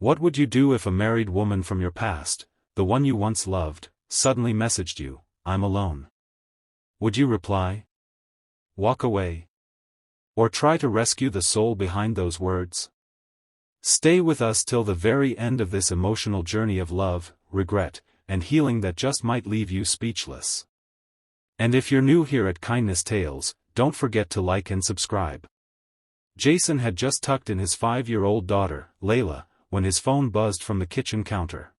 What would you do if a married woman from your past, the one you once loved, suddenly messaged you, "I'm alone"? Would you reply? Walk away? Or try to rescue the soul behind those words? Stay with us till the very end of this emotional journey of love, regret, and healing that just might leave you speechless. And if you're new here at Kindness Tales, don't forget to like and subscribe. Jason had just tucked in his 5-year-old daughter, Layla, when his phone buzzed from the kitchen counter.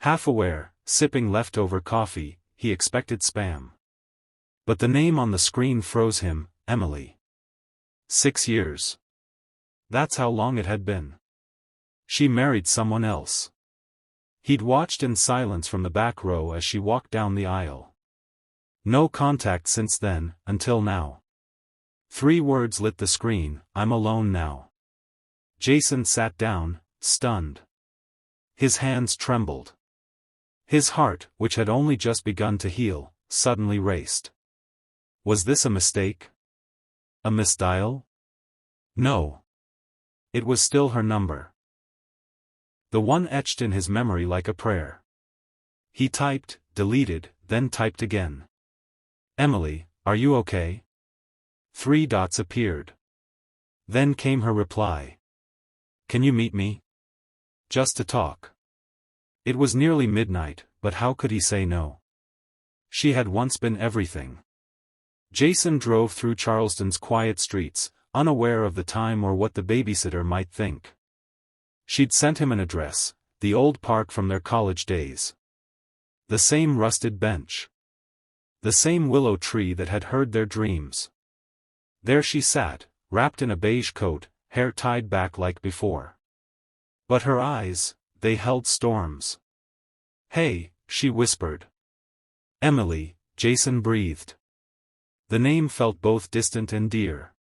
Half aware, sipping leftover coffee, he expected spam. But the name on the screen froze him, Emily. 6 years. That's how long it had been. She married someone else. He'd watched in silence from the back row as she walked down the aisle. No contact since then, until now. 3 words lit the screen: "I'm alone now." Jason sat down, stunned. His hands trembled. His heart, which had only just begun to heal, suddenly raced. Was this a mistake? A misdial? No. It was still her number. The one etched in his memory like a prayer. He typed, deleted, then typed again. "Emily, are you okay?" 3 dots appeared. Then came her reply. "Can you meet me? Just to talk." It was nearly midnight, but how could he say no? She had once been everything. Jason drove through Charleston's quiet streets, unaware of the time or what the babysitter might think. She'd sent him an address, the old park from their college days. The same rusted bench. The same willow tree that had heard their dreams. There she sat, wrapped in a beige coat, hair tied back like before. But her eyes, they held storms. "Hey," she whispered. "Emily," Jason breathed. The name felt both distant and dear.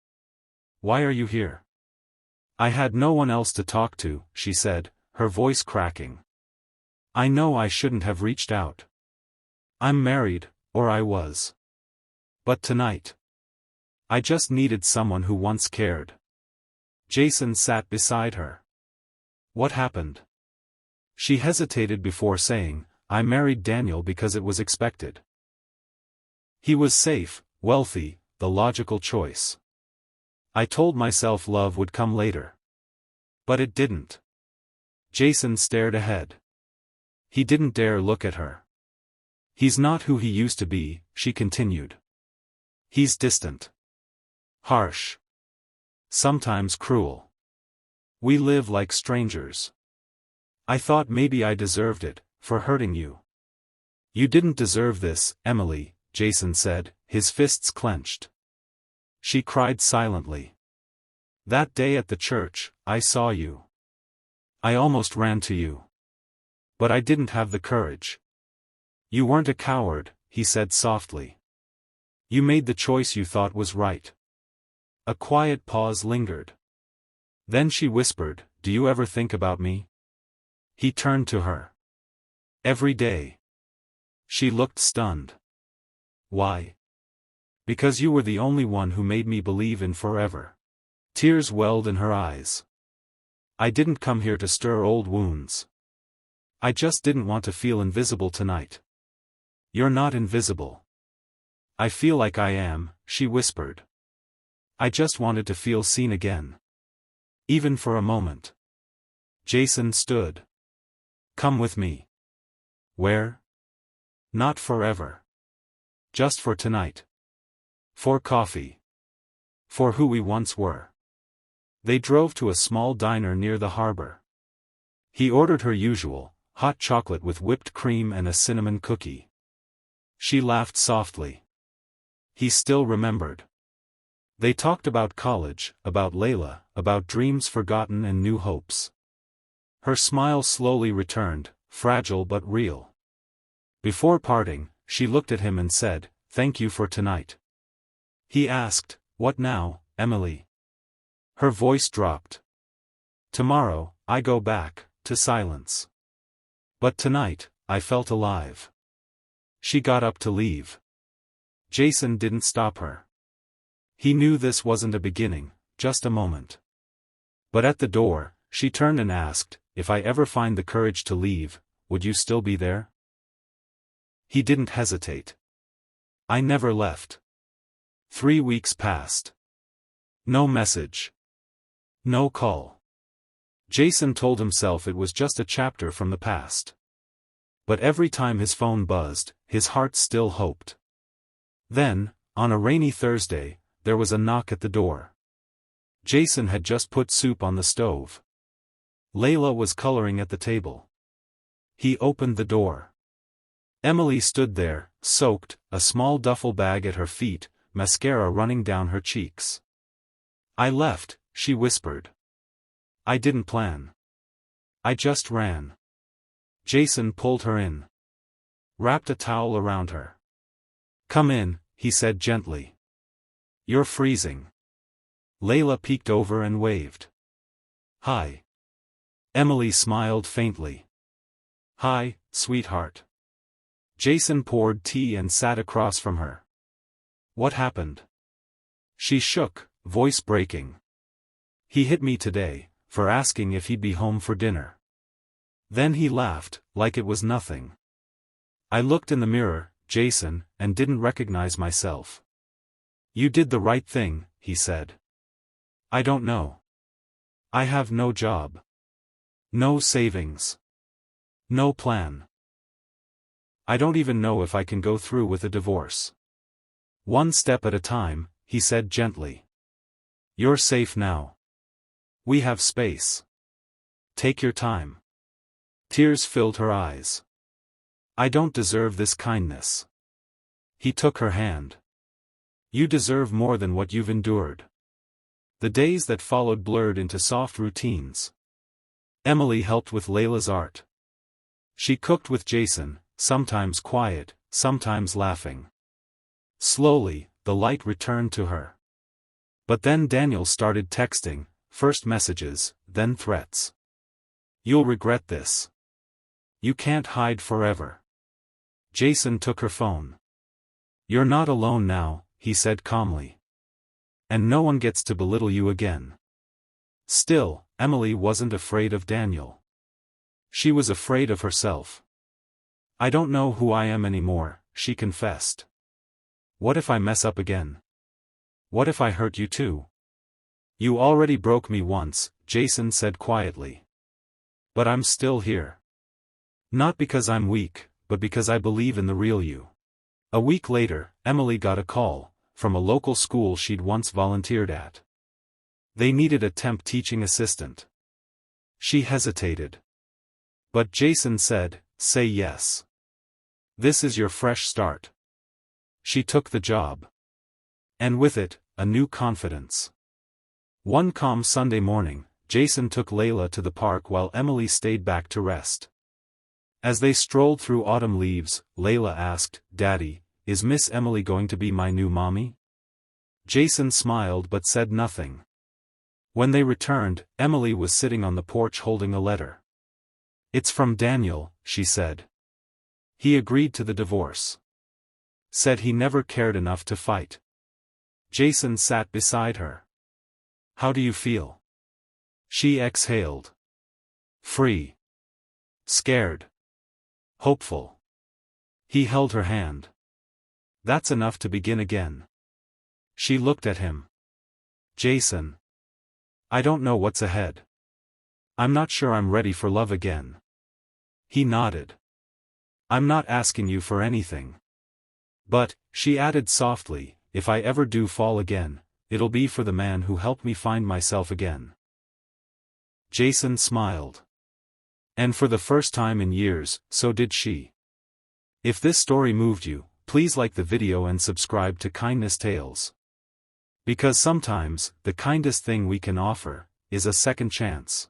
"Why are you here?" "I had no one else to talk to," she said, her voice cracking. "I know I shouldn't have reached out. I'm married, or I was. But tonight, I just needed someone who once cared." Jason sat beside her. "What happened?" She hesitated before saying, "I married Daniel because it was expected. He was safe, wealthy, the logical choice. I told myself love would come later. But it didn't." Jason stared ahead. He didn't dare look at her. "He's not who he used to be," she continued. "He's distant. Harsh. Sometimes cruel. We live like strangers. I thought maybe I deserved it, for hurting you." "You didn't deserve this, Emily," Jason said, his fists clenched. She cried silently. "That day at the church, I saw you. I almost ran to you. But I didn't have the courage." "You weren't a coward," he said softly. "You made the choice you thought was right." A quiet pause lingered. Then she whispered, "Do you ever think about me?" He turned to her. "Every day." She looked stunned. "Why?" "Because you were the only one who made me believe in forever." Tears welled in her eyes. "I didn't come here to stir old wounds. I just didn't want to feel invisible tonight." "You're not invisible." "I feel like I am," she whispered. "I just wanted to feel seen again. Even for a moment." Jason stood. "Come with me." "Where?" "Not forever. Just for tonight. For coffee. For who we once were." They drove to a small diner near the harbor. He ordered her usual, hot chocolate with whipped cream and a cinnamon cookie. She laughed softly. He still remembered. They talked about college, about Layla, about dreams forgotten and new hopes. Her smile slowly returned, fragile but real. Before parting, she looked at him and said, "Thank you for tonight." He asked, "What now, Emily?" Her voice dropped. "Tomorrow, I go back, to silence. But tonight, I felt alive." She got up to leave. Jason didn't stop her. He knew this wasn't a beginning, just a moment. But at the door, she turned and asked, if I ever find the courage to leave, would you still be there? He didn't hesitate. I never left. 3 weeks passed. No message. No call. Jason told himself it was just a chapter from the past. But every time his phone buzzed, his heart still hoped. Then, on a rainy Thursday, there was a knock at the door. Jason had just put soup on the stove. Layla was coloring at the table. He opened the door. Emily stood there, soaked, a small duffel bag at her feet, mascara running down her cheeks. I left, she whispered. I didn't plan. I just ran. Jason pulled her in. Wrapped a towel around her. Come in, he said gently. You're freezing. Layla peeked over and waved. Hi. Emily smiled faintly. Hi, sweetheart. Jason poured tea and sat across from her. What happened? She shook, voice breaking. He hit me today, for asking if he'd be home for dinner. Then he laughed, like it was nothing. I looked in the mirror, Jason, and didn't recognize myself. You did the right thing, he said. I don't know. I have no job. No savings. No plan. I don't even know if I can go through with a divorce. One step at a time, he said gently. You're safe now. We have space. Take your time. Tears filled her eyes. I don't deserve this kindness. He took her hand. You deserve more than what you've endured. The days that followed blurred into soft routines. Emily helped with Layla's art. She cooked with Jason, sometimes quiet, sometimes laughing. Slowly, the light returned to her. But then Daniel started texting, first messages, then threats. You'll regret this. You can't hide forever. Jason took her phone. You're not alone now, he said calmly. And no one gets to belittle you again. Still, Emily wasn't afraid of Daniel. She was afraid of herself. I don't know who I am anymore, she confessed. What if I mess up again? What if I hurt you too? You already broke me once, Jason said quietly. But I'm still here. Not because I'm weak, but because I believe in the real you. A week later, Emily got a call, from a local school she'd once volunteered at. They needed a temp teaching assistant. She hesitated. But Jason said, say yes. This is your fresh start. She took the job. And with it, a new confidence. One calm Sunday morning, Jason took Layla to the park while Emily stayed back to rest. As they strolled through autumn leaves, Layla asked, Daddy, is Miss Emily going to be my new mommy? Jason smiled but said nothing. When they returned, Emily was sitting on the porch holding a letter. It's from Daniel, she said. He agreed to the divorce. Said he never cared enough to fight. Jason sat beside her. How do you feel? She exhaled. Free. Scared. Hopeful. He held her hand. That's enough to begin again. She looked at him. Jason. I don't know what's ahead. I'm not sure I'm ready for love again. He nodded. I'm not asking you for anything. But, she added softly, if I ever do fall again, it'll be for the man who helped me find myself again. Jason smiled. And for the first time in years, so did she. If this story moved you, please like the video and subscribe to Kindness Tales. Because sometimes, the kindest thing we can offer, is a second chance.